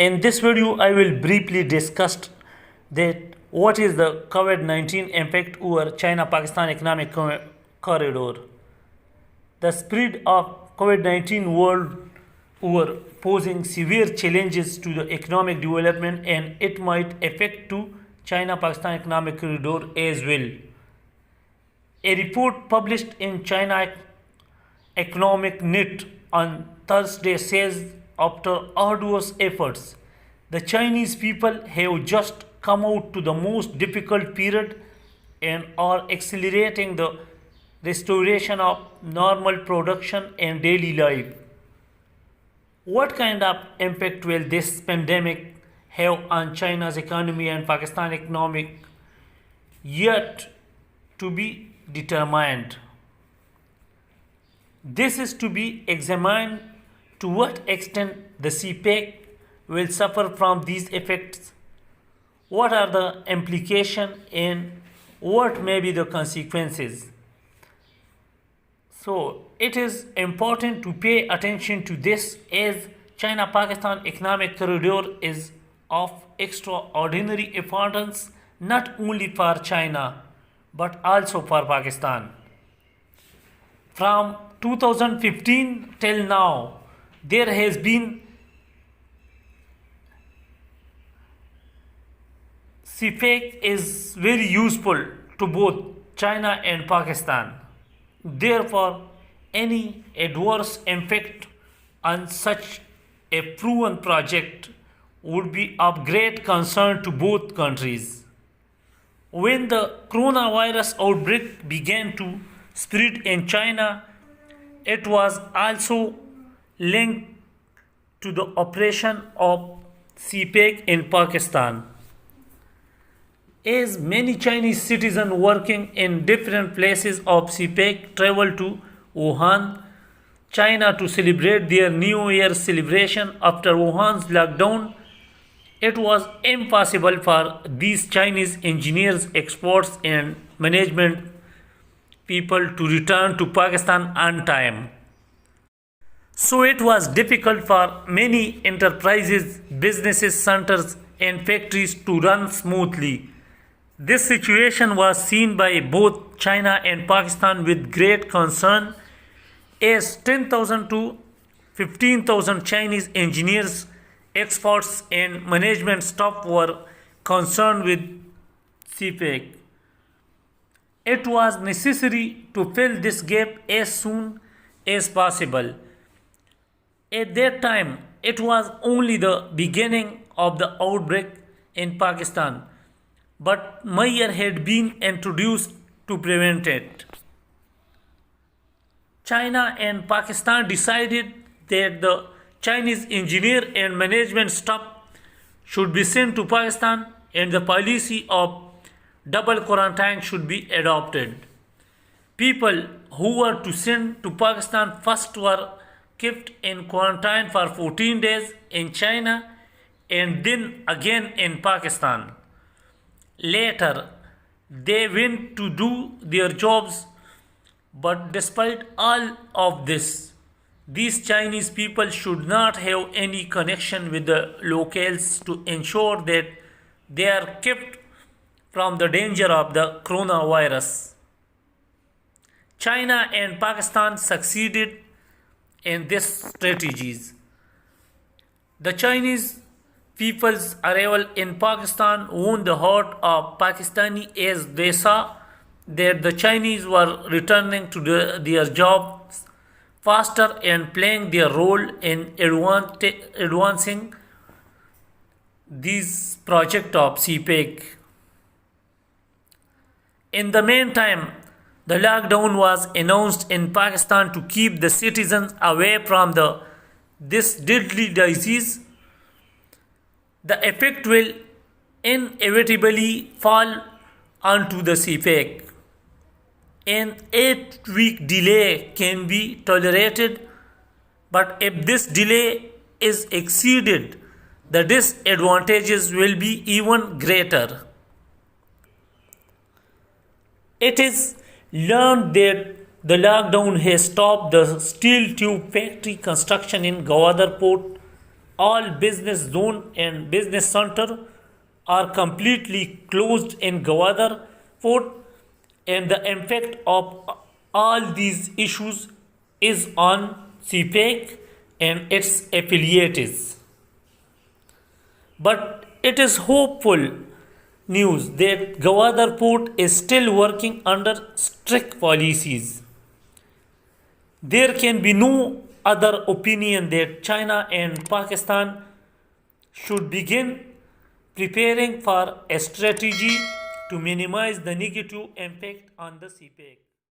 In this video, I will briefly discuss that what is the COVID-19 impact over China-Pakistan economic corridor. The spread of COVID-19 world over posing severe challenges to the economic development, and it might affect to China-Pakistan economic corridor as well. A report published in China Economic Net on Thursday says after arduous efforts, the Chinese people have just come out to the most difficult period and are accelerating the restoration of normal production and daily life. What kind of impact will this pandemic have on China's economy and Pakistan economic? Yet to be determined. This is to be examined to what extent the CPEC will suffer from these effects, what are the implications, and what may be the consequences. So it is important to pay attention to this, as China-Pakistan economic corridor is of extraordinary importance not only for China but also for Pakistan. From 2015 till now, there has been CPEC is very useful to both China and Pakistan. Therefore, any adverse impact on such a proven project would be of great concern to both countries. When the coronavirus outbreak began to spread in China, it was also linked to the operation of CPEC in Pakistan. As many Chinese citizens working in different places of CPEC traveled to Wuhan, China to celebrate their New Year celebration after Wuhan's lockdown, it was impossible for these Chinese engineers, experts, and management people to return to Pakistan on time. So it was difficult for many enterprises, businesses, centers, and factories to run smoothly. This situation was seen by both China and Pakistan with great concern, as 10,000 to 15,000 Chinese engineers, experts, and management staff were concerned with CPEC. It was necessary to fill this gap as soon as possible. At that time, it was only the beginning of the outbreak in Pakistan, but measures had been introduced to prevent it. China and Pakistan decided that the Chinese engineer and management staff should be sent to Pakistan, and the policy of double quarantine should be adopted. People who were to send to Pakistan first were kept in quarantine for 14 days in China and then again in Pakistan. Later, they went to do their jobs, but despite all of this, these Chinese people should not have any connection with the locals to ensure that they are kept from the danger of the coronavirus. China and Pakistan succeeded in these strategies. The Chinese people's arrival in Pakistan won the heart of Pakistani, as they saw that the Chinese were returning to their jobs faster and playing their role in advancing this project of CPEC. In the meantime, the lockdown was announced in Pakistan to keep the citizens away from this deadly disease. The effect will inevitably fall onto the CPEC. An 8-week delay can be tolerated, but if this delay is exceeded, the disadvantages will be even greater. It is learned that the lockdown has stopped the steel tube factory construction in Gwadar port all business zone and business center are completely closed in Gwadar Port, and the impact of all these issues is on CPEC and its affiliates. But it is hopeful news that Gwadar Port is still working under strict policies. There can be no other opinion that China and Pakistan should begin preparing for a strategy to minimize the negative impact on the CPEC.